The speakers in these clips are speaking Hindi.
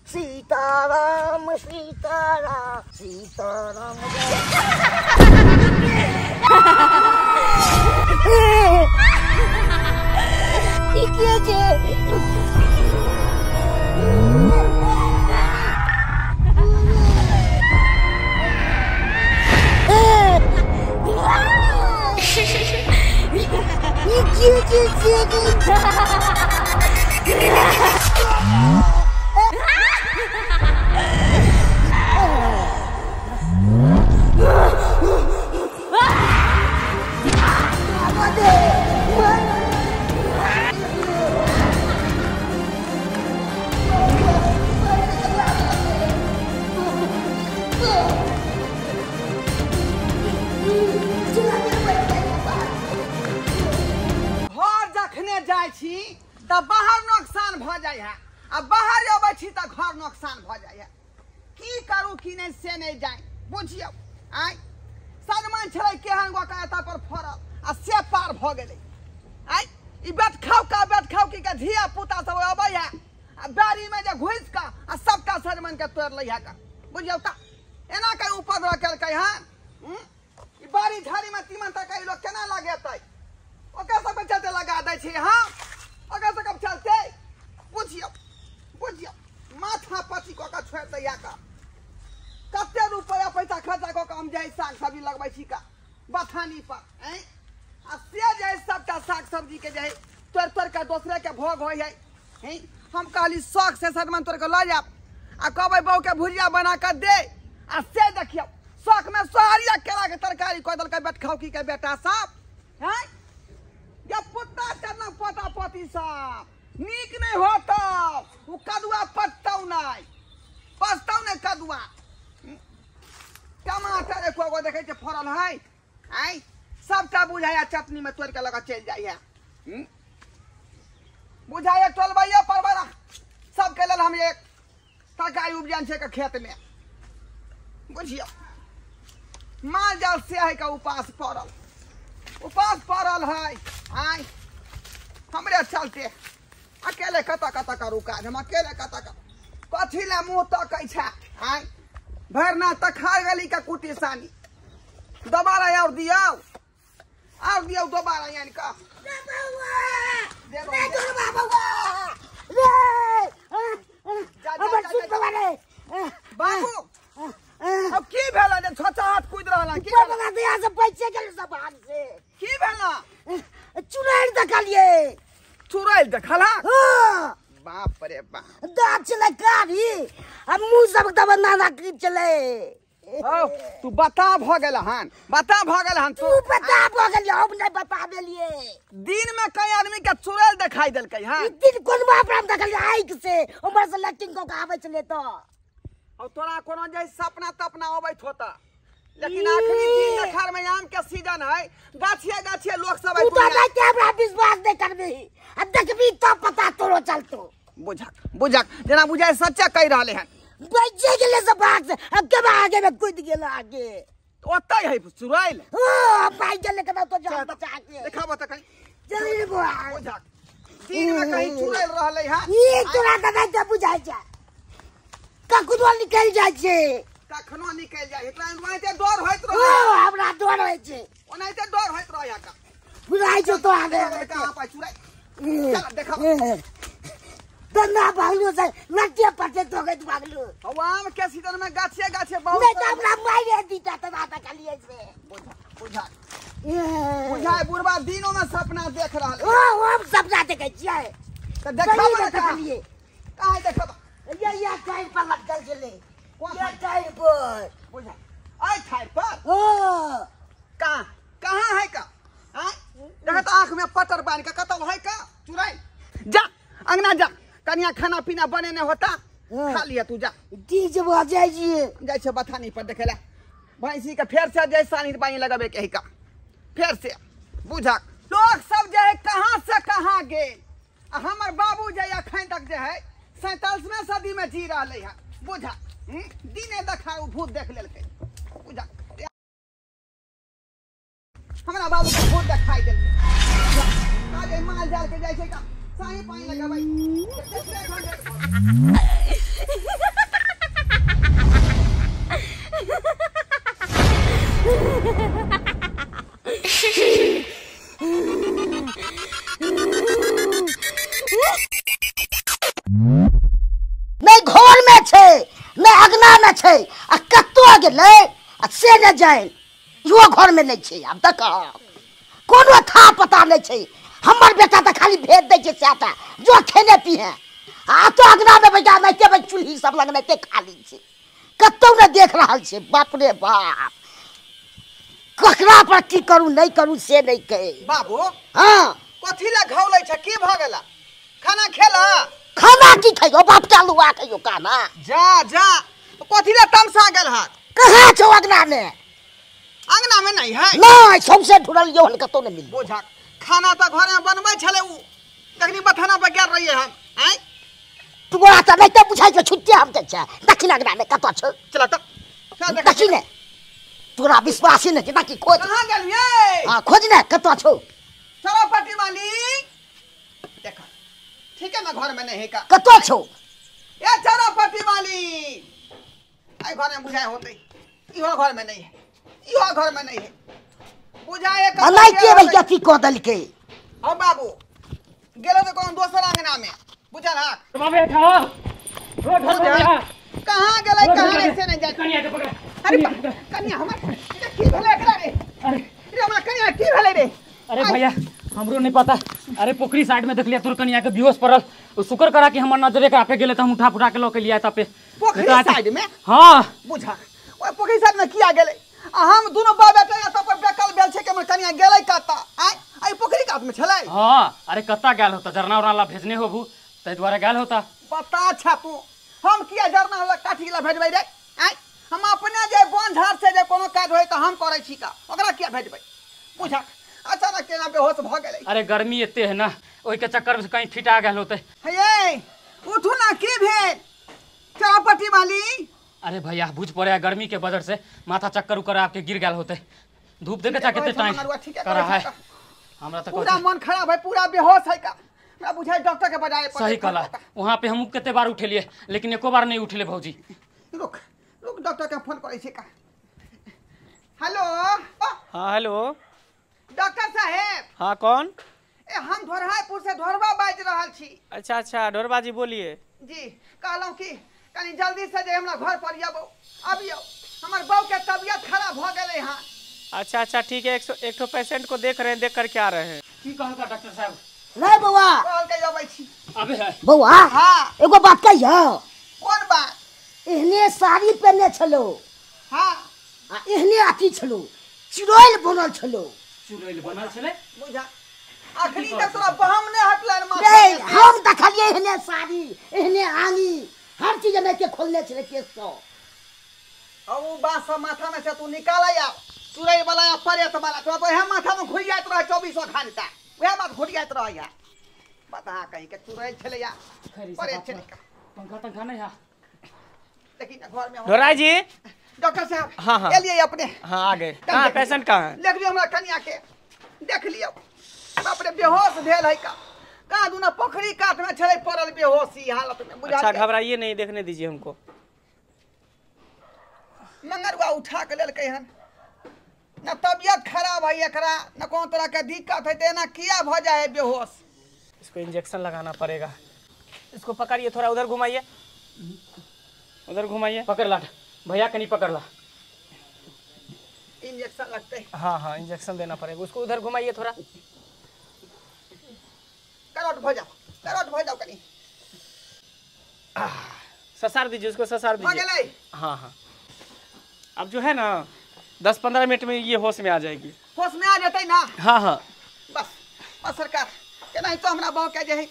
सीताराम सीताराम सीताराम। तब बाहर नुकसान भ जाए है आ बाहर अबै छी त घर नुकसान भ जाए है। की करू की नहीं से नहीं जाए बुझियो। आइ सजमन छलै केहन गो काता पर फरल आ से पार भ गेलै। आइ ई बेट खाउ की के धिया पुता सब अबै है आ बारी में जे घुस का आ सबका सजमन के तोड़ लै है का बुझियो। त एना के उपद्रव केलकै हन। ई बारी झाड़ी में तीमन तक ई लोग केना लगेतै ओके सब चलते लगा दै छी। हां अगर से कब चलते बुझियो बुझियो माथा पची को का छोड़ दैया का कते रुपया पैसा खर्चा को हम जाय साग सब्जी लगबै छी का बथानी पर हैं आ से जाय सबटा साग सब्जी के जाय तोड़ के दूसरे के भोग होय है हैं। हम कहली शौक से सजमन तोड़ के ल जाब आ कहबै बहू के भुजिया बना के दे आ से देखियो शौक में सोहरिया केला के तरकारी को दल के बैठ खाओ की के बेटा साहब हैं। या पुत्ता चरना पोता पोती साहब नीक नहीं होता वो कदुआ पत्ताऊ नहीं पस्ताऊ नहीं कदुआ। टमाटर एको गो देखे छे फरल है आई सबटा बुझाया चटनी में तोड़ के लगा चल जाय है। बुझाया टोलबैया परबरा सब के लेल हम एक तरकारी उपजान छे के खेत में बुझियो। माल जाल से है का उपास पड़ल है। आई हमरे चलते अकेले कता करू काज हम अकेले कता कथी ले मुंह तकै छै। आई भरना त खा गली का कुटी सानी दोबारा और दियो दोबारा यानी का बाबू अब की भेला ने छोटा हाथ कूद रहला की बना दिया से पैसे गेल सब हाथ से की भेला चुड़ैल देखला हां बाप रे बाप दांत चले कारी अब मुंह सब तब नाना की चले। ओ तू बता भ गेल हन तू बता भ गेल हम नहीं बता देलिए। दिन में कई आदमी के चुड़ैल दिखाई देलकै हन दिन कोन बाप राम देखल आइक से उमर से लैटिंग को आबै चले तो और तोरा कोनो जे सपना अबैत होता लेकिन आखिरी दिन देखार में आम के सीजन है गाछिए लोग सब तू तो नहीं के हमरा विश्वास नहीं करबी अब देखबी तो पता तोरो चलतो बुझक जना बुझाय सच्चा कह रहले हन बच्चे गेले से भाग से अब के आगे में कूद गेल आगे ओतै है चुड़ैल हां भाई गेले के तो जा बचा के देखाबो त कहीं चली रे बुआ बुझक दिन में कहीं चुड़ैल रहले हन ई तोरा त नहीं बुझाय छै कखनो निकल जाय छै कखनो निकल जाय एकरा ओनाइते डर होइत रह हमरा डर होय छै ओनाइते डर होइत रह का बुझाय छै तो आगे कहां पर चुड़ैल चल देखा दन्ना भागलो से लट्टे पट्टे तो गई भागलो आम के सीजन में गाछे बहुत नहीं तो हमरा मारे दीता त बात कलिए से बुझाय बुढ़वा दिनों में सपना देख रहल हम सपना देखे छियै त देखाबो देखलिए काहे देखबा ये टायर पर लटकल चले ये टायर पर बुझा आई टायर पर कहां है का हां देखत आंख में पटर बांध के कतौ है का चुड़ैल जा अंगना जा कनिया खाना पीना बने ने होता खा लिया तू जा डीज बजाय जाय छै बथानी पर देखेला भैंसी के फेर से जैसा नहीं पानी लगाबे के का फेर से बुझा लोग सब जे है कहां से कहां गेल हमर बाबू जे अखन तक जे है 47वें सदी में जी रहले है बुझा दिने देखा भूत देख लेलकै बुझा हमरा बाबू के भूत दिखाई देलकै आज माल जाल के जाय छै का साही पानी लगाबै घर में छे न अगना में छे आ कत्तो गेलै आ से न जान यो घर में नहीं छे। अब तक कोनो था पता नहीं छे। हमर बेटा तो खाली भेज दे छे साटा जो खेने पिए आ तो अगना में बैठा नहीं के चूल्ही सब लगने के खाली छे कत्तो न देख रहल छे। बाप रे बाप ककरा पर की करू नहीं करू से नहीं कहे। बाबू हां कथी ला घौलै छ की भ गेला खाना खेला खाना की खाइयो बाप चालुआ खाइयो खाना जा जा कथी ला तमसा गेल हाथ कहाँ छो अगना में नहीं है नहीं सबसे ढुरल यो कतो न मिल बोझा खाना तो घर में बनबै छले उ तखनी बथाना पर गेल रहिए हम आइ तोरा त नहीं त बुझाइ छ छुट्टी हम त छ दक्षिण अगना में कतो छ चला त दक्षिण तोरा विश्वास ही नहीं कि खोज कहां गेल ये हां खोज न कतो छो चरपटी वाली देखा ठीक है ना घर में नहीं है का कतो छो ए चरपटी वाली आई घर में बुझाए होते इहो घर में नहीं है इहो घर में नहीं है बुझाए का बनाई के भैया की को दल के ओ बाबू गेलो तो कौन दोसर अंगना में बुझल हा बाबे उठाओ रोड पर कहां गेलै कहां ऐसे नहीं जाय कनिया के पकड़। अरे कन्या हमर की भेले एकरा रे अरे हमरा कन्या की भेले रे अरे भैया हमरो नहीं पता। अरे पोखरी साइड में देख लिया तोर कनिया के बेहोश पड़ल शुक्र करा कि हमर नजरे का पे गेले त हम उठा फुटा के लोके लिया तपे पोखरी साइड में हां बुझा ओए पोखरी साइड में किया गेलै आ हम दोनों बा बेटा एत पर बेकल बेल छै के हमर कन्या गेलै कता आई पोखरी कात में छलै। हां अरे कत्ता गेल होता जरना उरना ला भेजने होबू तै द्वारा गेल होता पता छ तू हम किया जरना होला काठी ला भेजबै रे हम अपने जे बन झाड़ से जे कोनो काज होय त हम करै छी का ओकरा किया भेजबै बुझा अचानक केना बेहोश भ गेलै। अरे गर्मी एते है ना ओइ के चक्कर में कहीं फिटा गेल होते। हे उठू ना की भेल चरपटी वाली। अरे भैया बुझ पड़े गर्मी के वजह से माथा चक्कर उकर आपके गिर गेल होते धूप देखे चा कितने टाइम करा है हमरा त पूरा मन खराब है पूरा बेहोश है का मैं बुझाई डॉक्टर के बजाय सही कला वहां पे हम कितने बार उठेलिए लेकिन एको बार नहीं उठले भौजी। रुक रुक डॉक्टर के फोन करै छी का। हेलो हाँ हेलो डॉक्टर साहेब। हाँ कौन? ए हम धोरहापुर से धोरबा बाज रहल छी। अच्छा अच्छा ढोरबा जी बोलिए। जी कहलौं कि कनी जल्दी से जे हमरा घर पर आबो अबियो हमर बहू के तबीयत खराब भ गेलै हां। अच्छा अच्छा ठीक है एक तो पेशेंट को देख रहे हैं देख करके आ रहे हैं। की कहलका डॉक्टर साहब नहीं बउआ कॉल के अबै छी। अबे है बउआ हां एगो बात कहियो कोन बात एहने साड़ी पहनने छलो हां आ एहने अथी छलो चिड़ैल बनल छलो चुड़ैल बनल छले बुझा अखनी तक तोरा बहम ने हटले नहीं माथा हम देखलिए एहने साड़ी एहने आंगी हर चीज में के खोलने छले केस तो अब वो बात सब माथा में से तू निकाल या चुड़ैल वाला या परेत वाला तो है माथा में घुर जात रह 24 घंटा वह बात घुर जात रह या बता कहीं के चुड़ैल छले या परेत छले का पंखा तंखा नहीं है लेकिन घर में ढोराई जी डॉक्टर साहब हाँ, हाँ। ले लिए अपने हाँ आ गए। कहाँ पेशेंट कहाँ है? देख लियो हमरा कन्या के देख लियो बाप रे बेहोश भेल है का कहाँ दूना पोखरी कात में छले पड़ल बेहोशी हालत में बुझा अच्छा घबराइए नहीं देखने दीजिए हमको। मंगरवा उठा के लेल कहन न तबियत खराब है एकरा न कोनो तरह के दिक्कत है तेना किया भ जाए है बेहोश। इसको इंजेक्शन लगाना पड़ेगा। इसको पकड़िए थोड़ा उधर घुमाइए उधर घुमाइए। पकड़ ला भैया कनी पकड़ ला इंजेक्शन लगते है हाँ हाँ इंजेक्शन देना पड़ेगा उसको उधर घुमाइए थोड़ा। करट भ जाओ कनी ससार दीजिए उसको ससार भ दीजिए। गेलै हाँ हाँ अब जो है ना 10-15 मिनट में ये होश में आ जाएगी। होश में आ जतै ना हाँ हाँ बस सरकार केना तो हमरा बहु के जे है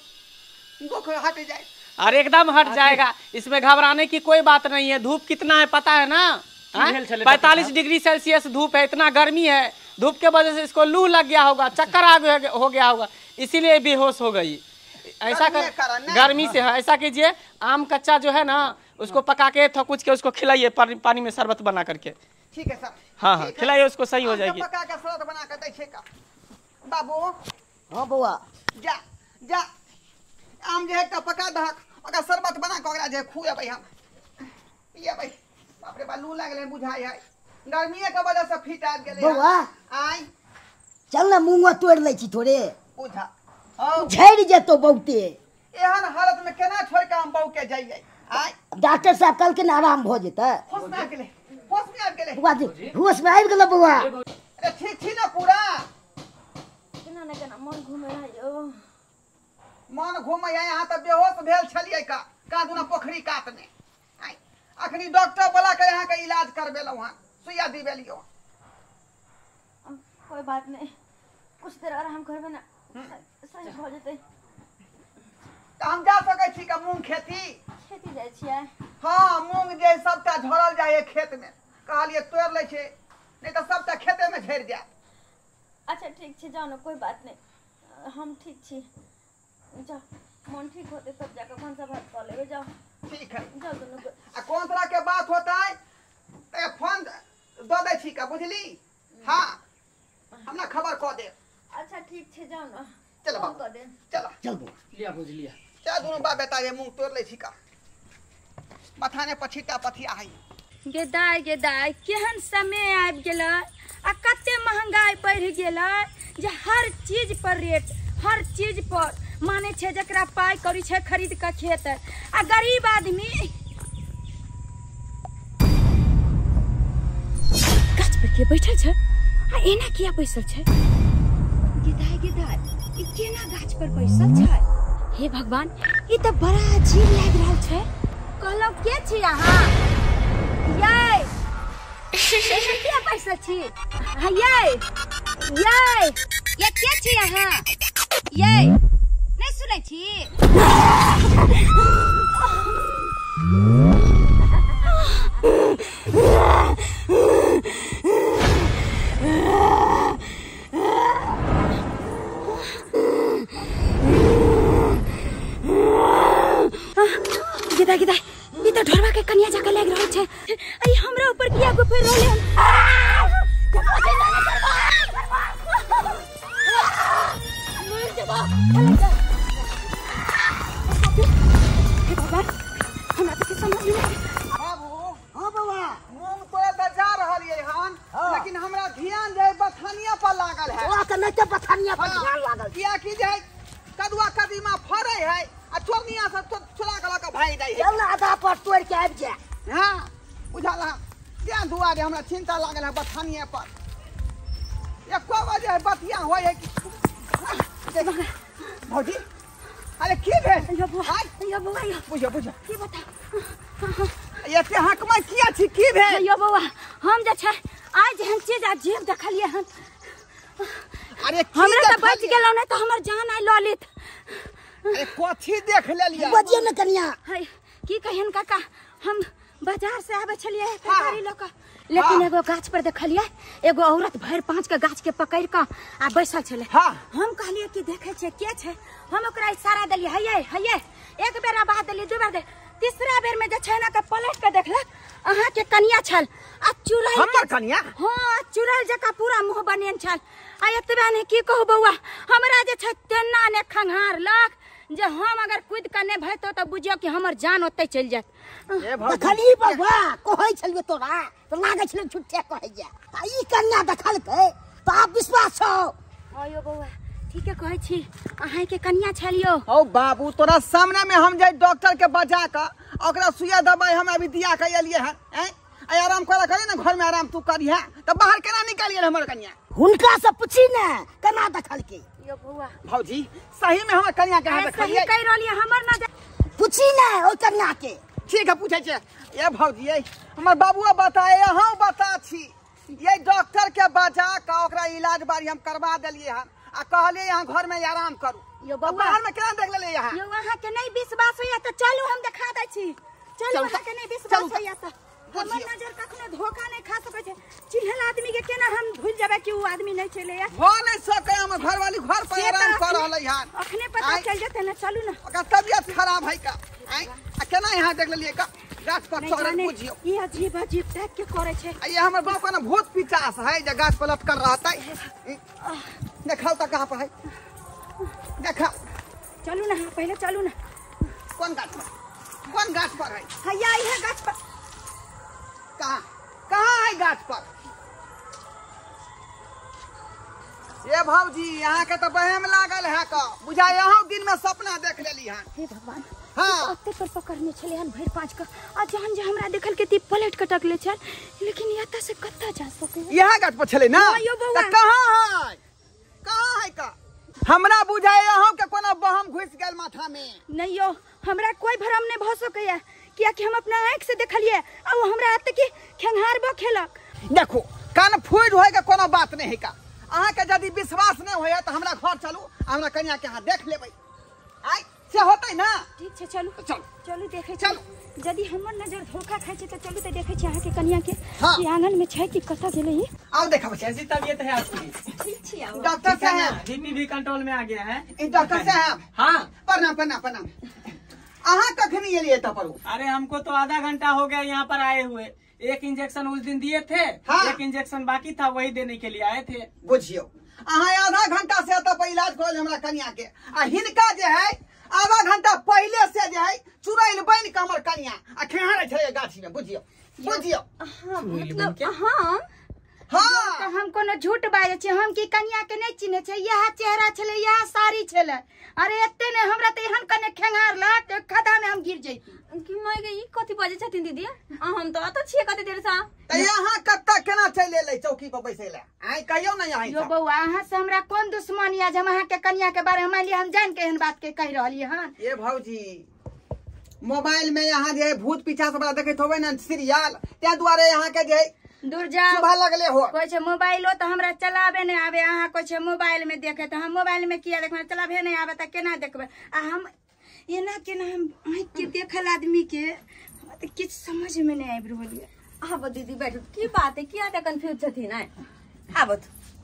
दुख हट जाए। अरे एकदम हट जाएगा इसमें घबराने की कोई बात नहीं है। धूप कितना है पता है ना 45 डिग्री सेल्सियस धूप है इतना गर्मी है। धूप के वजह से इसको लू लग गया होगा चक्कर हो गया होगा इसीलिए बेहोश हो गई। ऐसा कर गर्मी से है ऐसा कीजिए आम कच्चा जो है ना उसको पका के थकुच के उसको खिलाइए पानी में शरबत बना करके। ठीक है सर हाँ हाँ खिलाइए उसको सही हो जाएगी। पका के शरबत बना के दै छै का बाबू। हां बउआ जा जा आम जे है का पका दहक ओकरा शरबत बना के ओकरा जे खुएबै हम पिएबै। बाप रे बा लू लागले बुझाई है गर्मी के वजह से फिट आ गेलै बउआ आई चल ना मुंह तोड़ ले छी थोड़े बुझा औ झड़ जेतो बहुते एहन हालत में केना छोड़ के हम बहू के जाइए आय डॉक्टर साहब कल के ना आराम हो जेतै। होश में आ गेले, होश में आ गेले। बुआ जी होश में आबि गेल बउआ। अरे ठीक छी ना पूरा? केना ने केना मन घूमे है यो। मन घूमै है, यहाँ तो बेहोश भेल छलिए का दुना पोखरी कात में। आय अखनी डॉक्टर बोला के यहाँ के इलाज करबेलौ हन, सुइया दिबेलियो। कोई बात नहीं, कुछ देर आराम करबे ना सही हो जेतै। तो हम जा सकै छी का मूंग खेती? खेती जाइ छियै? हाँ मूंग जे सबटा झड़ल जाए है खेत में, कहलिए तोड़ ले छे, नहीं तो सबटा खेते में झड़ जाए। अच्छा ठीक छै, जाओ ना, कोई बात नहीं, हम ठीक छी। जाओ, मन ठीक होते तब जाकर कौन सा बात कर लेबे। जाओ ठीक है। जाओ दोनों को। आ कौन तरह के बात होता है तो फोन दो दे छी का, बुझली? हाँ हमरा खबर कह दे। अच्छा ठीक छै, जाओ ना, चलो फोन बाबू, कर दे। चलो चल बुआ। लिया बुझ लिया। क्या दोनों बाप बेटा ये मूंग तोड़ ले छी का, मथाने पछीटा पथिया है। गेदाय गेदाय केहन समय आबि गेलै आ कते महंगाई बढ़ि गेलै जे हर चीज पर रेट, हर चीज पर माने छै जकरा पाई करी छै खरीद के खेत, आ गरीब आदमी गाछ पर के बैठल छै आ एना किया बैसल छै? गेदाय गेदाय ई केना गाछ पर बैसल छै? हे भगवान, ई तो बड़ा अजीब लाग रहल छै। कहलौ के छी अहाँ? ये क्या पैसा छी? हाँ ये क्या छी अहाँ? ये नहीं सुनै छी? गिदा गिदा ई तो ढोरवा के कन्या जाके लाग रहल छै। आई हमरा ऊपर किया गुफे रोले हाँ बउआ, मूंग तोड़े तो जा रहलिए हन, लेकिन हमरा ध्यान जे बथानिया पर लागल है। ओ त नहीं त बथानिया पर ध्यान लागल। किया की जे कदुआ कदीमा फड़े है आ चोरनिया से चुरा के लके भाग जाई है। चल ना आधा पर तोड़ के आबि जा। हाँ बुझल है, क्या दुआरे हमरा चिंता लागल है बथानिया पर। एको बजे बतिया होय है कि भौजी अरे की भेल? यो बुआ यो बुझो बुझो की बता? एते हकमा किया छी? की भेल? यो बुआ हम जे छै आज हम चीज अजीब देखलिए हम। अरे की हमरा त बच देखलियै? गेलौ, नहीं तो हमर जान आई ललित। अरे कथी देख लेलियै? बजिए न कन्या। है की कहिन काका, हम बाजार से आवे छलिए हाँ। तरकारी ल के, लेकिन एगो गाछ पर देखलिए एगो औरत भर 5 के गाछ के पकड़ के आ बैसल छले। हाँ। हम कहलिए कि देखे छे के छे, हम ओकरा इशारा देलिए हये एक बेर आवाज देलिए, दू बेर दे, तीसरा बेर में जे छै ना के पलट के देखलक अहाँ के कनिया छल आ चुड़ैल हमर कनिया? हाँ चुड़ैल जका पूरा मुंह बनेन छल। आ एतबे ने की कहू बउआ, हमरा जे छै तेना ने खंघार लग जे हम अगर कूद के नहीं भैतो तो बुझियो कि हमर जान ओते चल जात। ए भौजी देखली बउआ कहै छलिए तोरा तो लागे छले छुट्टे कहै जा। आ ई कन्या देखलकै तो आप विश्वास छौ? आयो बउआ ठीके कहै छी, अहाँ के कन्या छलियो। ओ बाबू तोरा सामने में हम जे डॉक्टर के बजा के ओकरा सुइया दवाई हम अभी दिया के एलिए हैं। आई आराम करा करे ना, घर में आराम तू करी है तो बाहर केना निकालिए हमर कन्या? हुनका से पूछी न केना देखलकै। यो बउआ भौजी सही में हमर कन्या के हाथ सही देखलिए? कह रहलिए, हमर ना पूछी न ओ कन्या के। ठीक है पूछे छे। ये भौजी ये हमर बाबुआ बताए, हम बता छी ये डॉक्टर के बजा के ओकरा इलाज बारी हम करवा देलिए हन आ कहलिए यहाँ घर में आराम करू। यो तो बउआ बाहर में केना देख लेले यहाँ? यो अहाँ के नहीं विश्वास होइया तो चलू हम दिखा दै छी। चलू अहाँ के नहीं विश्वास होइया तो हमर नजर कखनो धोखा नहीं खा सकै छै। चिन्हल आदमी के केना हम भूल जाबे कि वो आदमी नहीं चले या? हो नहीं सके, हमर घरवाली घर पर आराम कर रहले हन। अखने पता चल जेते ना, चलू ना। ओकर तबियत खराब है का? आ केना यहाँ देख लेलिए का? गाछ पर नहीं चढ़ल जाने बुझियो। ये अजीब अजीब टाइप के करे छै। आ ये हमर बाप का ना भूत पिचास है जे गाछ पर लटकल रहता है। देखाओ तो कहाँ पर है? देखा चलू ना पहले चलू ना। कौन गाछ पर? कौन गाछ पर है? हैया इहे गाछ पर। कहाँ कहाँ है गाछ पर? ये भौजी यहाँ के तो बहम लागल है का? बुझा यहाँ दिन में सपना देख लेली हन। हे भगवान हाँ अत्ते पर पकड़ने चले हन भर 5 का आ जहन जे हमरा देखल के ती पलट कटक ले चल लेकिन यता से कत्ता जा सके यहाँ गाछ पर छले ना हाँ, यो बौआ। त कहाँ है का हमरा बुझाए अहाँ के कोनो बहम घुस गेल माथा में नहीं यो हमरा कोई भरम नहीं भ सके किया कि हम अपना आंख से देखलिए आ वो हमरा आते के खेंगार ब खेलक देखो कान फूट होए के कोनो बात नहीं है का अहाँ के यदि विश्वास नहीं होया तो हमरा घर चलू हमरा कन्या के हां देख लेबै आई से होतै ना ठीक छे चलू चल चलू देखे चलू। यदि हमर नजर धोखा खाइ छे तो चलू तो देखे छे अहाँ के कन्या के हाँ। कि आंगन में छे कि कता गेले ही आओ देखा बच्चा कैसी तबीयत है आपकी? ठीक छी आओ डॉक्टर साहब बीपी भी कंट्रोल में आ गया है। डॉक्टर साहब हाँ प्रणाम प्रणाम प्रणाम अहाँ कखनी एलिए त परू अरे हमको तो आधा घंटा हो गया यहाँ पर आए हुए। एक इंजेक्शन उस दिन दिए थे, हाँ। एक इंजेक्शन बाकी था, वही देने के लिए आए थे। बुझियो अहाँ आधा घंटा से एत पर इलाज कर हमरा कन्या के आ हिनका जे है आधा घंटा पहले से जे है चुड़ैल बन के हमर कन्या आ खेहारे छले गाछी में बुझियो बुझियो हां मतलब हां हाँ तो हम कोनो झूठ बाजे छे हम की कन्या के नहीं चिन्हे छे यह चेहरा छले यह साड़ी छले अरे एते ने हमरा त एहन कने खेंगार ला के खदा में हम गिर जइती कि मैं गई कथि बजे छथिन दीदी हम तो अत छिए कते देर से त यहाँ कत्ता केना चले ले चौकी पर बैसे ले आई कहियो ना यहाँ यो बउआ अहाँ से हमरा कौन दुश्मनी है जब अहाँ के कन्या के बारे में हम जान के एहन बात के कह रहलिए हन ये भौजी मोबाइल में यहाँ जे भूत पीछा से बड़ा देखत होबे ना सीरियल त्या द्वारे यहाँ के जे दूर जाओ सुबह लगले हो कोई छे मोबाइलो तो हमरा चलाबे नहीं आवे अहाँ कोई छे मोबाइल में देखे तो हम मोबाइल में किया देखबे चलाबे नहीं आवे त केना देखबे आ हम एना केना हम आँख के देखल आदमी के त किछ समझ में नहीं आबि रहल है आब दीदी बैठो की बात है किया त कंफ्यूज छथिन है आब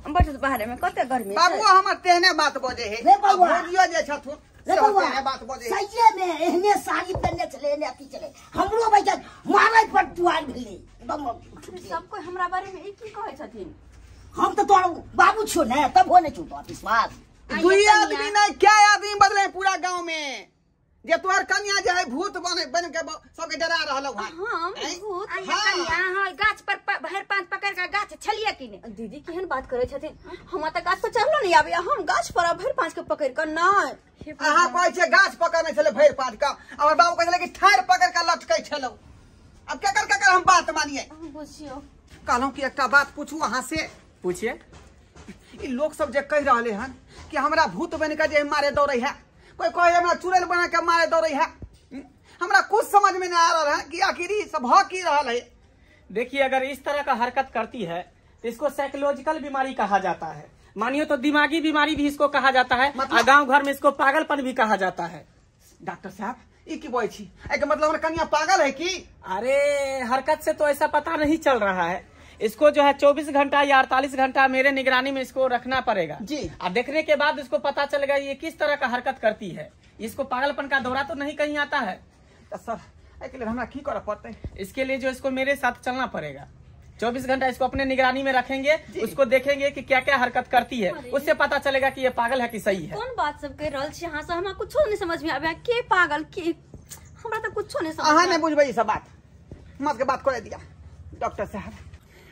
बैठो बाहर में कते गर्मी बाबू हमर तेहने बात बजे है रे बउआ। भौजियो जे छथुन रे से बउआ, तेहने बात बजे है सहिए में एहने साड़ी पहनने चले एहने अथी चले हमरो बैठल मारै पर दुआर भेलै एकदम सब कोई हमरा बारे में एक ही कहे छथिन हम तो तोर बाबू छो ने तब हो ने छो तो विश्वास दुई आदमी नहीं क्या आदमी बदले पूरा गांव में जे तोहर कन्या जे है भूत बन के सबके डरा रहल है हां भूत हां गाछ पर भर 5 पकड़ के गाछ छलिए कि ने दीदी केहन बात करे छथिन हम त गाछ पर चढ़लो नहीं आबे हम गाछ पर भर 5 के पकड़ कर नहीं अहाँ कहै छै गाछ पकड़ने छले भैर पाँच का हमर बाबू कहले कि ठाड़ पकड़ के लटकै छलौ अब केकर हम बात मानिए बुझियो कहलौं कि एकटा बात पूछू अहाँ से पूछिए। ई लोग सब जे कह रहले हन कि हमरा भूत बन के जे मारे दौड़ै है कोई कहे हमरा चुड़ैल बना के मारे दौड़ै है हमरा कुछ समझ में नहीं आ रहा है कि आखिर ई सब हो की रहल है। देखिए अगर इस तरह का हरकत करती है तो इसको साइकोलॉजिकल बीमारी कहा जाता है, मानिए तो दिमागी बीमारी भी इसको कहा जाता है और गांव घर में इसको पागलपन भी कहा जाता है। डॉक्टर साहब ई की बोलै छी एके मतलब हमरा कन्या पागल है की? अरे हरकत से तो ऐसा पता नहीं चल रहा है, इसको जो है 24 घंटा या 48 घंटा मेरे निगरानी में इसको रखना पड़ेगा जी। और देखने के बाद इसको पता चलेगा ये किस तरह का हरकत करती है। इसको पागलपन का दौरा तो नहीं कहीं आता है। तो सर एके लिए हमरा की करे पड़तै? इसके लिए जो इसको मेरे साथ चलना पड़ेगा, 24 घंटा इसको अपने निगरानी में रखेंगे, उसको देखेंगे कि क्या क्या हरकत करती है, उससे पता चलेगा कि ये पागल है कि सही है। कौन बात सब कह रहल छी अहाँ से हमरा कुछो नहीं समझ में आबे के पागल के हमरा तो कुछो नहीं समझ अहाँ नहीं बुझबै ई सब बात मत के बात करे दिया। डॉक्टर साहब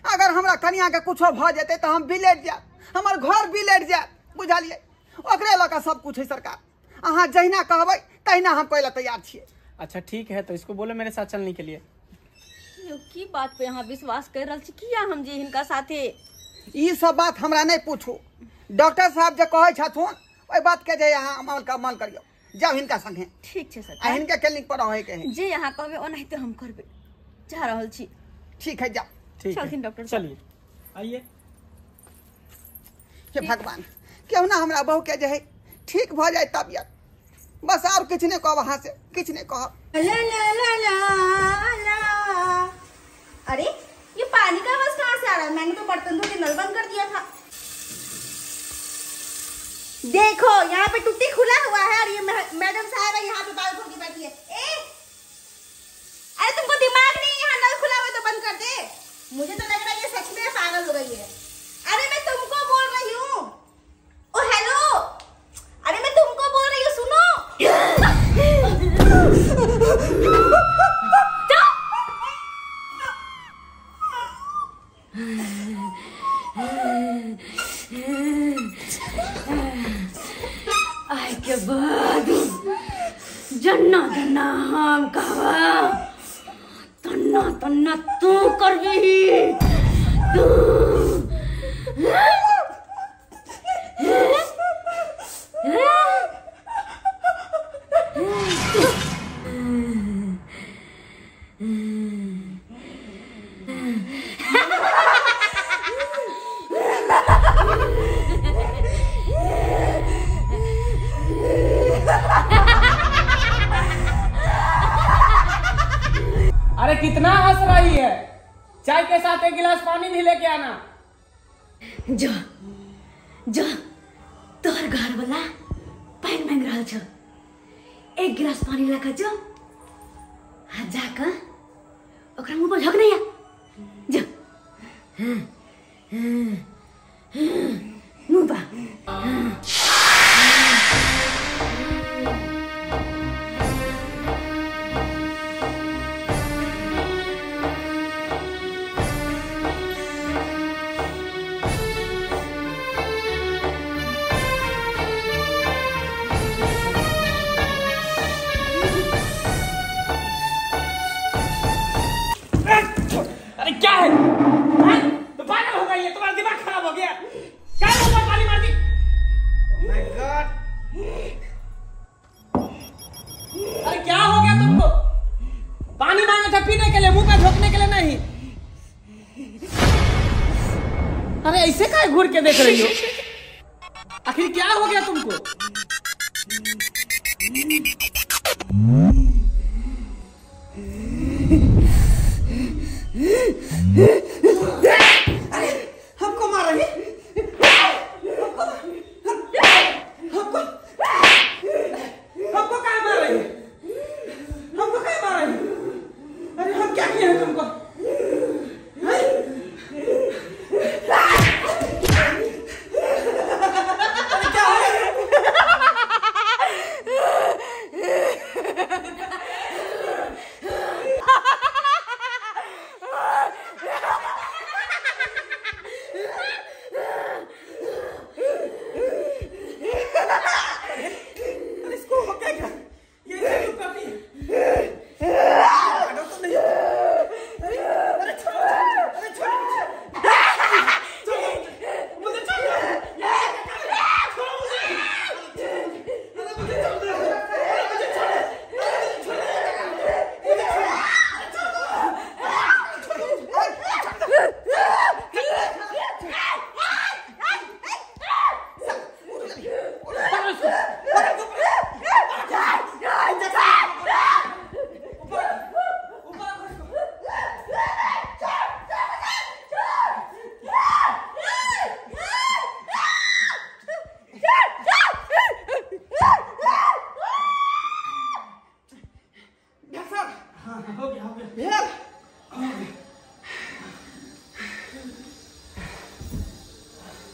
अगर हमरा कन्या के कुछो भ जेतै तो हम बिलेट जाए, हमर घर बिलेट जाए, बुझलिए ओकरे लका सब कुछ है सरकार। अहाँ जहिना कहबै तहिना हम पहले तैयार छियै। अच्छा ठीक है, तो इसको बोलो मेरे साथ चलने के लिए। की बात पे यहाँ विश्वास कर रहल छी किया हम जे हिनका साथे ई सब बात हमरा नहीं पूछू। डॉक्टर साहब जे कहै छथुन ओइ बात के जे अहाँ अमल करियो, जाओ हिनका संगे। ठीक छै सर, आ हिनके क्लिनिक पर रहे के है। जे यहाँ कहबे ओनाहिते हम करबे, जा रहल छी। ठीक है जाओ। ठीक है, चलथिन डॉक्टर साहब। चलिए आइए। हे भगवान केहू ना हमरा बहू के जे है ठीक भ जाए तबियत, बस और किछ नहीं कहब अहाँ से, किछ नहीं कहब। अरे ये पानी का आवाज कहाँ से आ रहा है? मैंने तो बर्तन धो के नल बंद कर दिया था। देखो यहाँ पे टुट्टी खुला हुआ है और ये मैडम साहब है यहाँ पे बाल धो के बैठी है। अरे तुमको दिमाग नहीं है, यहाँ नल खुला हुआ तो बंद कर दे। मुझे तो लग रहा है ये सच में पागल हो गई है। अरे मैं तुमको बोल रही हूँ। ओ हेलो, अरे मैं तुमको बोल रही हूँ, सुनो। आय के बाद जन्नत तन्ना तन्ना हम कहवा तन्ना तन्ना तू करबी तू अरे कितना हंस रही है। चाय के साथ एक गिलास पानी भी लेके आना। जो जो तोहर घर वाला पानी मांग रहा छ, एक गिलास पानी लेकर जो जाकर ओकरा मुंह पर झोंक नहीं जो मुंह पर। अरे क्या है? तो पागल हो गई है, तुम्हारा दिमाग खराब हो गया। क्या मुंह पर पानी मार दी? माय गॉड, अरे क्या हो गया तुमको? पानी मांगा था पीने के लिए, मुंह पे झोंकने के लिए नहीं। अरे ऐसे काहे घूर के देख रही हो? आखिर क्या हो गया तुमको? अरे हमको मार रही, हमको क्या मार रही है? हमको क्या मार रही है? अरे हम क्या किए हैं तुमको?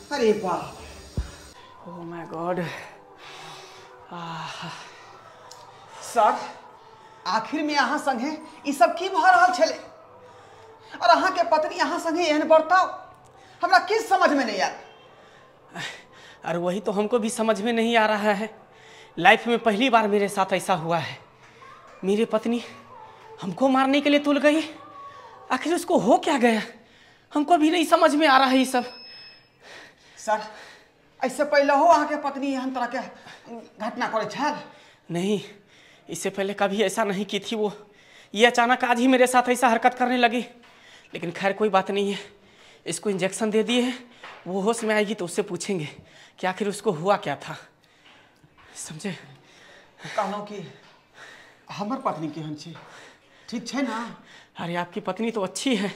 अरे बाप, ओह माय गॉड। सर आखिर में अहाँ संगे ई सब की भऽ रहल छलै और अहाँ के पत्नी अहाँ संगे एहन बर्ताव हमरा किस समझ में नहीं आया। अरे वही तो हमको भी समझ में नहीं आ रहा है। लाइफ में पहली बार मेरे साथ ऐसा हुआ है। मेरी पत्नी हमको मारने के लिए तुल गई। आखिर उसको हो क्या गया, हमको भी नहीं समझ में आ रहा है ये सब। सर ऐसे पहले हो अहाँ के पत्नी एहन तरह के घटना करे छल? नहीं, इससे पहले कभी ऐसा नहीं की थी वो। ये अचानक आज ही मेरे साथ ऐसा हरकत करने लगी। लेकिन खैर कोई बात नहीं है, इसको इंजेक्शन दे दिए हैं। वो होश में आएगी तो उससे पूछेंगे कि आखिर उसको हुआ क्या था, समझे? कहलौं कि हमर पत्नी केहन छै, ठीक छै ना? अरे आपकी पत्नी तो अच्छी है।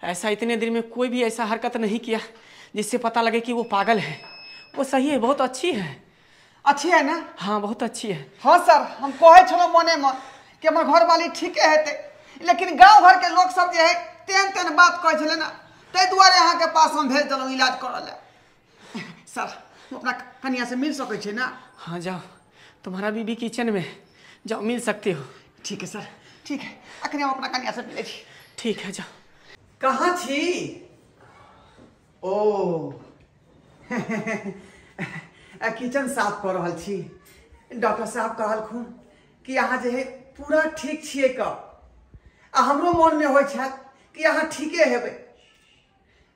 ऐसा इतने दिन में कोई भी ऐसा हरकत नहीं किया जिससे पता लगे कि वो पागल है। वो सही है, बहुत अच्छी है। अच्छी है ना? हाँ बहुत अच्छी है। हाँ सर, हम कहे छलौं मने में कि हमर घर वाली ठीके हेतै, लेकिन गांव घर के लोग सब जे है तेन तेन बात कहे छलै ना, ताहि दुआरे अहाँ के पास हम भेज देलौं इलाज करऽ ले। सर हम अपना कन्या से मिल सकै छी ना? हाँ जाओ, तुम्हारा बीबी किचन में, जाओ मिल सकते हो। ठीक है सर, ठीक है, अखने हम अपना कन्या से मिलै छी। ठीक है जाओ। कहाँ छी? ओ किचन साफ कर रहल छी। डॉक्टर साहब कहलखुन कि अहाँ जे है पूरा ठीक छिए क आ हमरो मन में होइ छै कि अहाँ ठीके हेबै,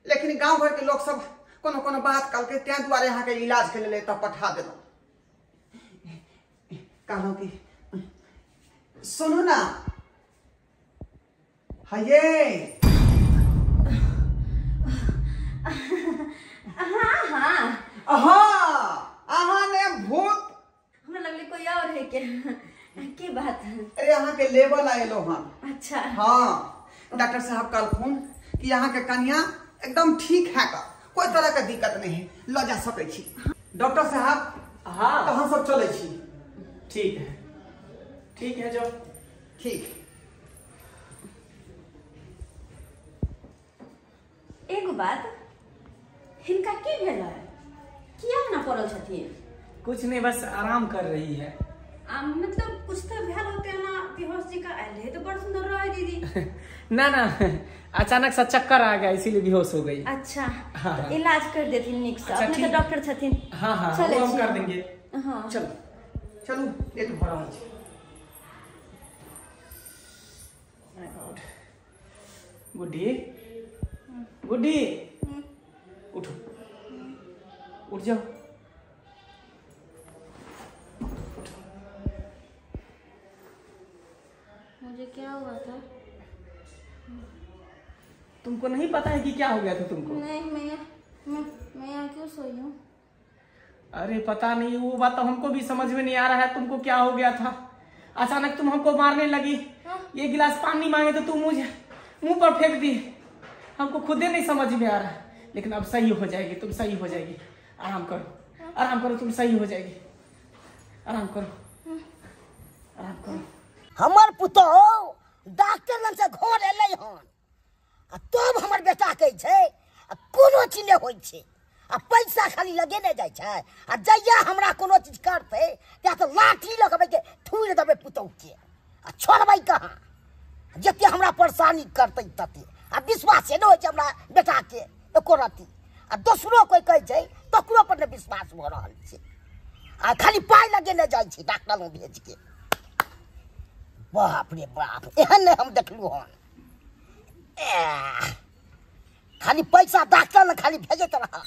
लेकिन गांव भर के लोग सब कोनो कोनो बात कहलकै तै दुआरे अहाँ के इलाज के लेल तब पठा देलहुँ। कहलहुँ कि सुनू ना हये अहाँ ने भूत हमरा लगले कोई और है के बात है? अरे अहाँ के लेवल आएलो हम। अच्छा हाँ डॉक्टर साहब कहलखुन कि अहाँ के कन्या एकदम ठीक है का, कोई तरह का दिक्कत नहीं है, ल जा सकै छी। डॉक्टर साहब हाँ कहाँ सब चले छी? ठीक है जो ठीक। एगो बात, हिनका की भेल है? किया ना पड़ल छथिन? कुछ नहीं, बस आराम कर रही है। मतलब कुछ तो भेल होते ना, बेहोश जी का आले तो बड़ सुंदर रहे दीदी। ना अचानक सा चक्कर आ गया इसीलिए बेहोश हो गई। अच्छा हाँ। तो इलाज कर देथिन निक से, अच्छा, अपने ठीक। तो डॉक्टर छथिन। हाँ चले वो हम छी कर हम। देंगे। हाँ चलो चलू लेट भ रहल छै। गुड्डी उठो, उठ जाओ। मुझे क्या हुआ था? तुमको नहीं पता है कि क्या हो गया था तुमको? नहीं मैं यहाँ क्यों सोई हूँ? अरे पता नहीं, वो बात तो हमको भी समझ में नहीं आ रहा है तुमको क्या हो गया था। अचानक तुम हमको मारने लगी, ये गिलास पानी मांगे तो तुम मुझे मुंह पर फेंक दी। हमको खुदे नहीं समझ में आ रहा है, लेकिन अब सही हो जाएगी, तुम सही हो जाएगी। आराम करो, तुम सही हो जाएगी। आराम करो। हमर पुतो डॉक्टर लग से घर एलै हन, आ तब हमर बेटा कहै छै कोनो चीज नहीं होइ छै, आ पैसा खाली लगेने जाइ छै, आ जइया हमरा कोनो चीज करतै त्या तो लाठी लगबै के ठूर देबै पुतौ के, आ छोड़बै कहाँ? जते हमरा परेशानी करतै तते, आ विश्वास नहि होइ छै हमरा बेटा के एको रति, आ दोसरो कोई कहै छै तकरो पर ने विश्वास भ रहल छै, आ खाली पाई लगेने जाइ छै डॉक्टर लग भेज के। बाप रे बाप, एहन नहीं हम देखलू हन। खाली पैसा डॉक्टर ने खाली भेजत रहा।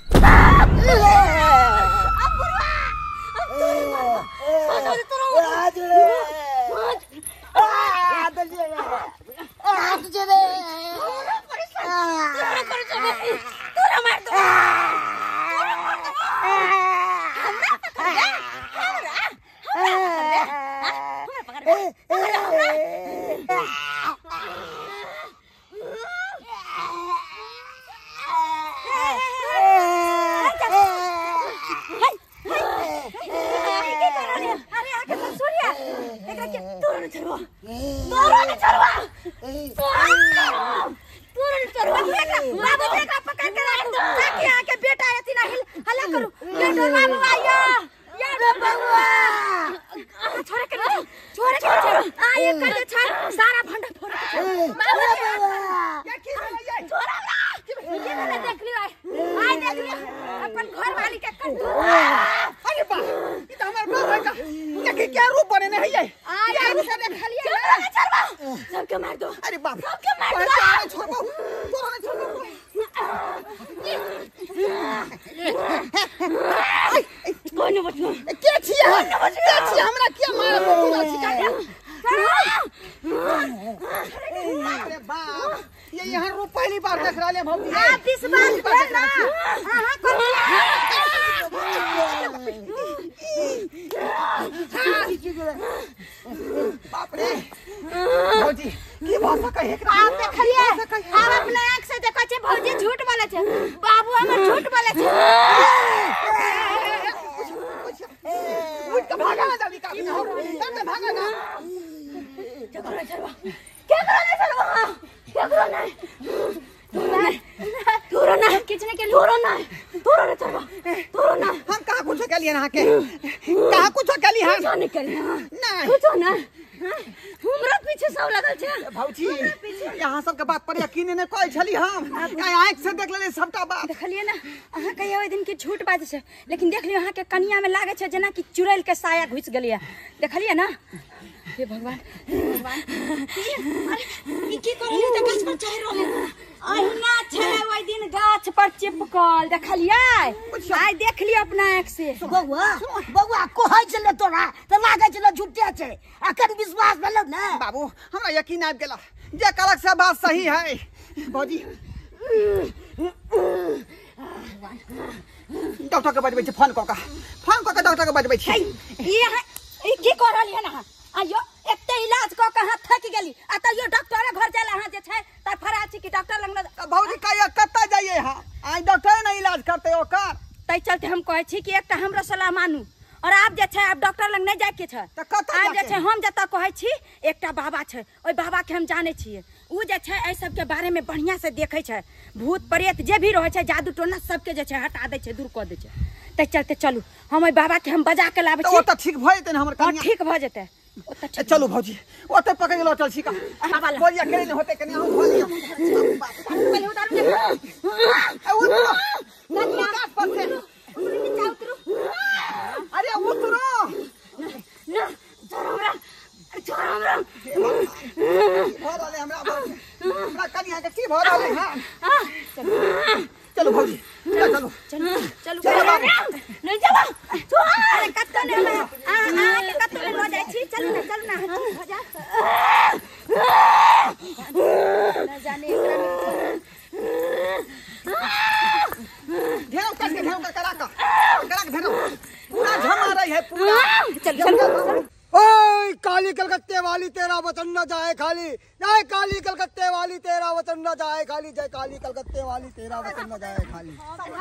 यहाँ सबके बात पर यकीन नहीं कोई छली हम आँख से देख ले सबटा बात देखलिए ना अहाँ कहियो ओइ दिन के झूठ बात छै, लेकिन देख लियो अहाँ के कनिया में लागे छै जेना कि चुड़ैल के साया घुस गेलिए। देखलिए ना हे भगवान भगवान ई की करली त गाछ पर चढ़ रहले अहिना छले ओइ दिन गाछ पर चिपकल देखलियै आइ देख लियो अपना आँख से बउआ कहै छले तोरा त लागे छले झूठे छै अखन विश्वास भेलौ ने बाबू हमरा यकीन आबि गेला जे कहलक से बात सही है भौजी डॉक्टर के बजबै छै फोन कऽ के डॉक्टर के बजबै छै ई की करल है ना आयो एते इलाज क के हाथ थक गेली आ त यो डॉक्टर घर जाला हां जे छै त फराची की डॉक्टर लंग भौजी कहिया कत्ता जाइए हां आई डॉक्टर ने इलाज करते ओकर तै चलते हम कहै छी कि एकटा हमरा सलाह मानू और आप जे छै आप डॉक्टर लंग नहीं जाय के छै त कत्ता आप जे छै हम जता कहै छी एकटा बाबा छै ओइ बाबा के हम जाने छियै उ जे छै ए सब के बारे में बढ़िया से देखै छै भूत प्रेत जे भी रहै छै जादू टोना सबके जे छै हटा दै छै दूर क दै छै तै चलते चलू हम ओइ बाबा के हम बजा के लाबै छी ओ त ठीक भ जेतै न हमर कन्या ठीक भ जेतै ओत ठीक चलू भौजी ओते पकड़ लो चल छिका बोलिया करे न होते कन्या हम बोलिया पहले उतारू अरे उतरो ना छोड़ हमरा भरले हमरा कन्या के की भरले हां चलो भौजी चलो चलो नहीं चलो अरे कत्तो ने आ कत्तो ने हो जाय छी चल ना हो जा ना जाने घेराव करके करा घेराव पूरा झमा रही है पूरा चल ओए काली कलकत्ते वाली तेरा वतन न जाए खाली जय काली कलकत्ते वाली तेरा वतन न जाए खाली जय काली कलकत्ते वाली तेरा वतन न जाए खाली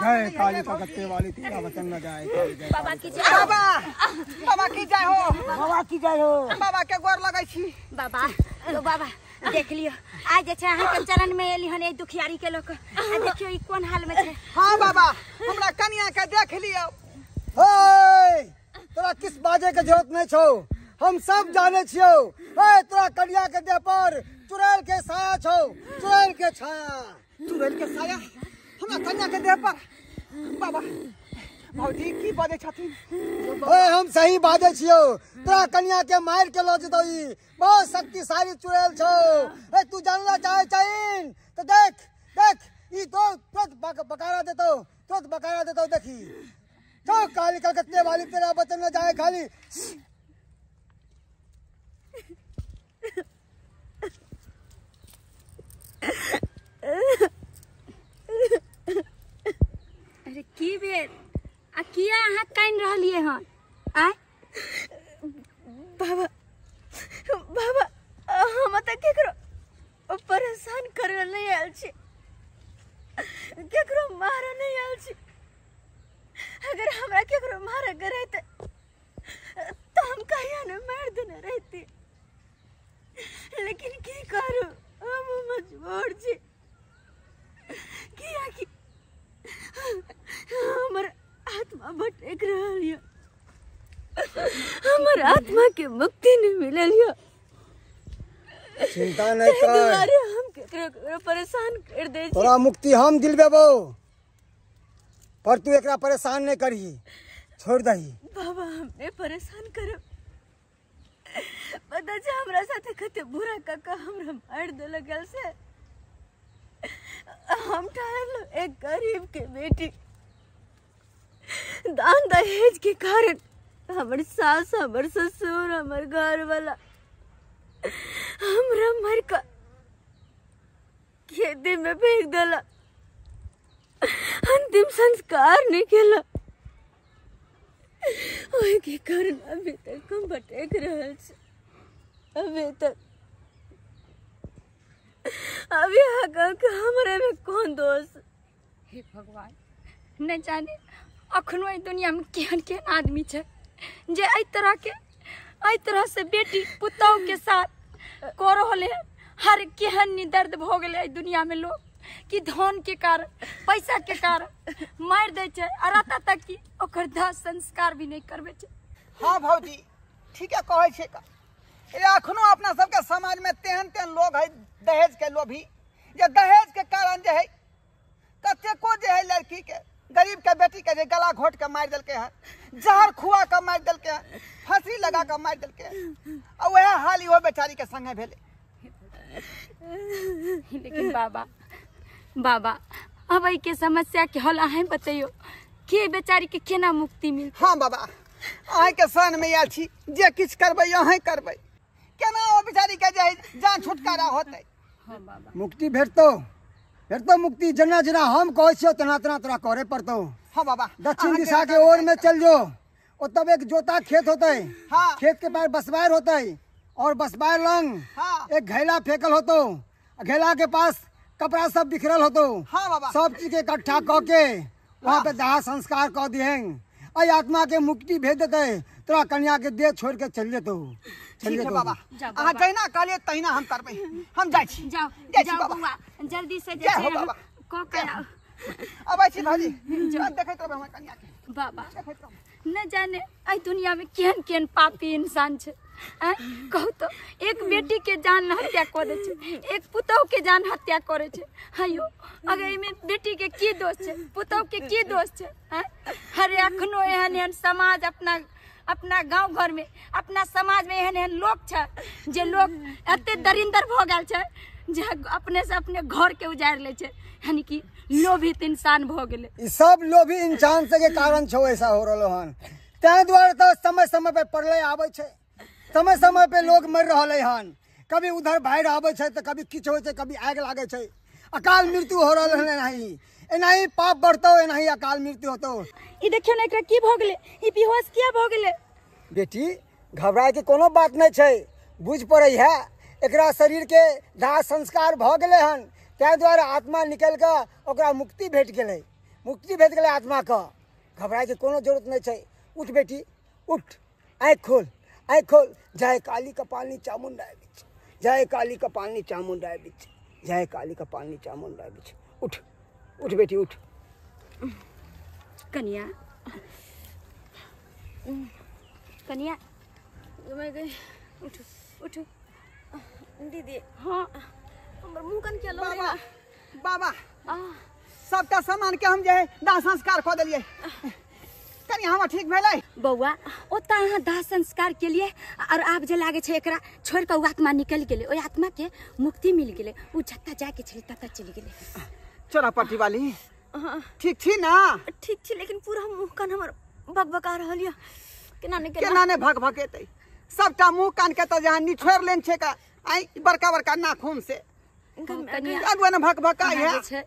जय काली कलकत्ते वाली तेरा वतन न जाए खाली जय बाबा की जय बाबा की जय हो बाबा के गोर लगै छी बाबा तो बाबा देख लियो आज जे छै अहाँ के चरण में एली हन ए दुखियारी के लोग आ देखियो ई कोन हाल में छै हां बाबा हमरा कन्या के देख लियो ओए तोरा किस बाजे के जरूरत नहीं छौ हम सब जाने छियो ए तोरा कन्या के देह पर चुड़ैल के साया छौ चुड़ैल के साया हमरा कन्या के देह पर बाबा भौजी की बाजै छथिन ओए हम सही बाजे छियो तोरा कन्या के मार के लो जतोई बहुत शक्तिशाली चुड़ैल छौ ए तू जानना चाहे चाहिन तो देख ई तो तुरंत बकारा देतो देखी तो काली कलकत्ते वाली तेरा वतन न जाए खाली अरे की बेर आ किया अहाँ काइन रहलिए हन आय बाबा हम त केकरो परेशान करे नहीं आयल छी केकरो मारे नहीं आयल छी अगर हमरा केकरो मारे करे तो हम कहिया न मार देने रहती लेकिन की करू हम मजबूर छी किया कि हमर आत्मा भटक रहल है हमर आत्मा के मुक्ति नहीं मिलल है चिंता नहीं कर हम केकरो परेशान कर दे तोरा मुक्ति हम दिलबेबो पर तू एकरा परेशान नहीं करी छोड़ दही बाबा हमने परेशान करब पता छै हमरा साथे कते बुरा काका हमरा मार देल गेल से हम ठानलो एक गरीब के बेटी दान दहेज के कारण हमर सास हमर ससुर हमर घर वाला हमरा मर का खेते में फेंक देला अंतिम संस्कार नहीं केला ओए के कारण अभी तक हम भटक रहल छी अभी तक अभी हमारे में कौन दोष हे भगवान नहीं जाने अखनो ई दुनिया में केहन केहन आदमी छै जे एई तरह से बेटी पुतौह के साथ को रहले हर केहन नि दर्द भ गेले एई दुनिया में लोग कि धन के कारण पैसा के कारण मार दे छै और आता तक कि ओकर दाह संस्कार भी नहीं करबे छै हां भौजी ठीके कहै छै का अखनो अपना सबके समाज में तेहन लोग है दहेज के लोभी जे दहेज के कारण जे है कतेको जे है लड़की के गरीब के बेटी के जे गला घोट के मार देलके है, जहर खुआ के मार देलके है, फांसी लगा के मार देलके है, और वह हाल इहो बेचारी के संगे भेले। लेकिन बाबा अब के समस्या के हल अहें बतैयो के बेचारी के केना मुक्ति मिल। हाँ बाबा, अहें के सन में आयल छी, जे किछ करबै अहें करबै, केना ओ बेचारी के जे जान छुटकारा होतै। हाँ बाबा, मुक्ति भेटतो मुक्ति जना जना हम कहै छियो तना तना तोरा करे पड़तो। हाँ बाबा, दक्षिण दिशा के ओर में चल जो, और तब एक जोता खेत होता है। हाँ। खेत के पास बसबायर होता है, और बसबायर लंग हाँ। एक घैला फेंकल होतो, घैला के पास कपड़ा सब बिखरल होतो। हाँ बाबा, सब चीज के इकट्ठा क के वहाँ पे दाह संस्कार कर दिहेंग, आई आत्मा के मुक्ति भेज देते, तोरा कन्या के देह छोड़ के चल जेतो। ठीक है बाबा, अहाँ जहिना कहलिए तहिना हम करबै। हम जाइ छी, जाओ जाइ छी जाओ बाबा। बउआ, जल्दी से जय हो जैसे बाबा। को कराओ। अबै छी भाजी, देखैत रहबै हमर कन्या के, बाबा देखैत रहबै। न जाने आई दुनिया में केहन केहन पापी इंसान छे। कहू तो एक बेटी के जान हत्या कर दे छे, एक पुतौ के जान हत्या करे छे। हयो अगर इमे बेटी के की दोष छे, पुतौ के की दोष छे? हरे अखनो एहन एहन समाज अपना गांव घर में, अपना समाज में एहन एहन लोग छे जे लोग एते दरिंदर भ गेल छे जे अपने से अपने घर के उजाड़ ले छे, यानी कि लोभित इंसान भ गेले। ई सब लोभी इंसान से के कारण छो ऐसा हो रहलो हन। तै द्वारे तो समय समय पे प्रलय आवे छे, समय समय पे लोग मर रहले हन। कभी उधर बाढ़ आवे छे तो कभी किछ होय छे, कभी आग लागे छे, अकाल मृत्यु हो रहल है। नहीं एनाही पाप बढ़तो, एनाही अकाल मृत्यु होतो। ई देखियो ना एकरा की भ गेले, ई बेहोश किया भ गेले? बेटी घबराए के कोनो बात नहीं छे, बुझ पड़े है एकरा शरीर के दाह संस्कार भ गेले हन, तै द्वारे आत्मा निकल के ओकरा मुक्ति भेट गेले, आत्मा का। घबराए के कोनो जरूरत नहीं छे। उठ बेटी उठ, आँख खोल, जय काली कपालिनी चामुंडा बिच, जय काली कपालिनी चामुंडा बिच, जय काली कपालिनी चामुंडा बिच। उठ उठ बेटी उठ। कन्या मैं गई, उठ दीदी। हाँ हमर मुंह कन के लो बाबा बाबा, सबका सामान के हम जे दाह संस्कार कऽ देलियै, कनी हमर ठीक भेलै। बउआ ओता अहाँ दाह संस्कार के लिए और आप जे लागे छे एकरा छोड़ के उ आत्मा निकल गेले, ओइ आत्मा के मुक्ति मिल गेले, उ जत्ता जाए के छले तत्ता चली गेले। चोरापट्टी वाली ठीक छी ना? ठीक छी, लेकिन पूरा मुंह कन हमर बकबका रहल य, केना ने भगभगेतै। सबटा मुंह कान के तो जहां निछोड़ लेन छे का, आई बड़का बड़का नाखून से अगुआ ने भगभकाई है।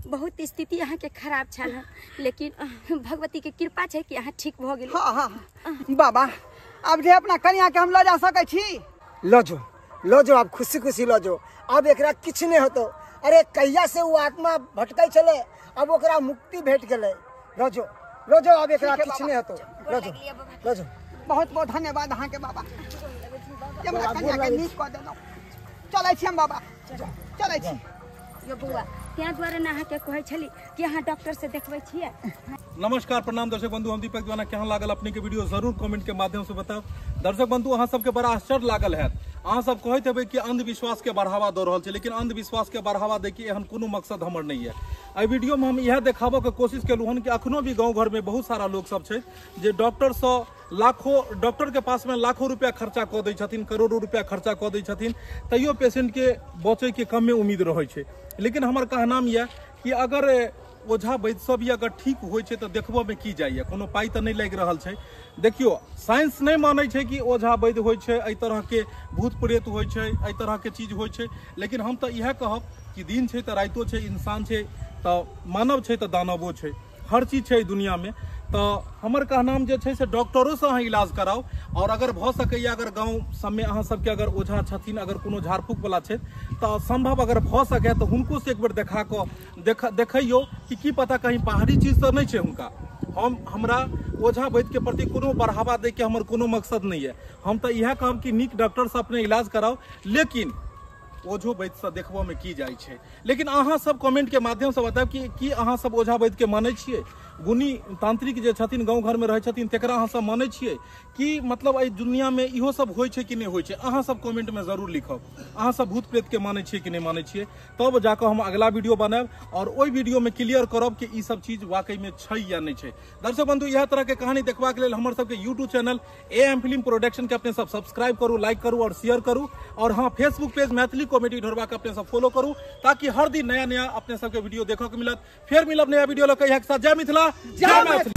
बहुत स्थिति अहाँ के खराब छल है, लेकिन भगवती के कृपा है कि अहाँ ठीक भ गेल। हाँ बाबा, अब जे अपना कन्या के हम ल जा सकै छी। लो जो आप खुशी खुशी लो जो, अब एकरा किछ नहीं होतो। अरे कहिया से वो आत्मा भटकै छले, अब ओकरा मुक्ति भेट गेले। लो जो अब एकरा किछ नहीं होतो। लो जो बहुत बहुत धन्यवाद अहाँ के बाबा, जे हमरा कन्या के नीक कऽ देलौ। चलै छी हम बाबा, चलै छी। यो बउआ त्या द्वारे ना अहाँ के कहै छली कि अहाँ डॉक्टर से देखबै छियै। नमस्कार प्रणाम दर्शक बंधु, हम दीपक दीवाना। केहन लागल अपने के वीडियो जरूर कमेंट के माध्यम से बताओ। दर्शक बंधु अहाँ सबके बड़ा आश्चर्य लागल है, अहाँ सब कहैत हेबै कि अंधविश्वास के बढ़ावा दऽ रहल छै, लेकिन अंधविश्वास के बढ़ावा दै के एहन कोनो मकसद हमर नहीं है। एहि वीडियो में हम यह देखाबऽ के कोशिश केलहुँ हन कि अखनो भी गाँव घर में बहुत सारा लोग सब छै जे डॉक्टर के पास में लाखों रुपया खर्चा कऽ दै छथिन, करोड़ों रुपया खर्चा कऽ दै छथिन, तैयो पेशेंट के बचे के कमे उम्मीद रहै छै। लेकिन हमर कहनाम यह कि अगर ओझा वैद्य सब अगर ठीक होइ छै तो देखबो में की जाइए, कोनो पाई तो नहीं लागि रहल छै। देखियो साइंस नहीं मानै छै कि ओझा वैद्य होइ छै, एहि तरह के भूत प्रेत होइ छै, एहि तरह के चीज होइ छै। लेकिन हम तो यह कहब कि दिन छै तो राइतो छै, इंसान छै तो मानव छै तो दानवो छै, हर चीज छै दुनिया में। तो हमर कहनाम जे छै से डॉक्टरों से अहाँ इलाज कराओ, और अगर भ सकैए अगर गाँव सबमें अहाँ सबके अगर ओझा छथिन, अगर कोनो झाड़ फूक वाला छै तो संभव अगर भ सके तो हुनको से एक बेर देखा कऽ देखैयो कि पता कहीं बाहरी चीज तो नहीं छै हुनका। हमरा ओझा वैद्य के प्रति कोनो बढ़ावा दे के हमर कोनो मकसद नहीं है। हम तो यह कहब कि नीक डॉक्टर से अपने इलाज कराओ, लेकिन ओझो वैद्य से देखबो में की जाय छै। लेकिन अहाँ सब कमेंट के माध्यम से बताओ कि अहाँ सब ओझा वैद्य के मानै छियै। गुनी तांत्रिक जे छथिन गाँव घर में रहे छथिन तेकरा अहाँ सब मानै छियै कि मतलब एहि दुनिया में इहो सब होइ छै कि नहीं होइ छै? अहाँ सब कमेंट में जरूर लिखब। अहाँ सब भूत प्रेत के मानै छियै कि नहीं मानै छियै? तब जाकर हम अगला वीडियो बनाएब और ओहि वीडियो में क्लियर करब कि ई सब चीज वाकई में छै या नहीं छै। दर्शक बंधु यह तरह के कहानी देखबाक लेल हमर सबके YouTube channel AM film production के अपने सब सब्सक्राइब करू, लाइक करू और शेयर करू। और हाँ, फेसबुक पेज मैथिली कॉमेडी ढोरबा के अपने सब फॉलो करू ताकि हर दिन नया नया अपने सबके वीडियो देखो के मिलत। फिर मिलब नया वीडियो लऽ के। जय मिथिला, जय मैथिली।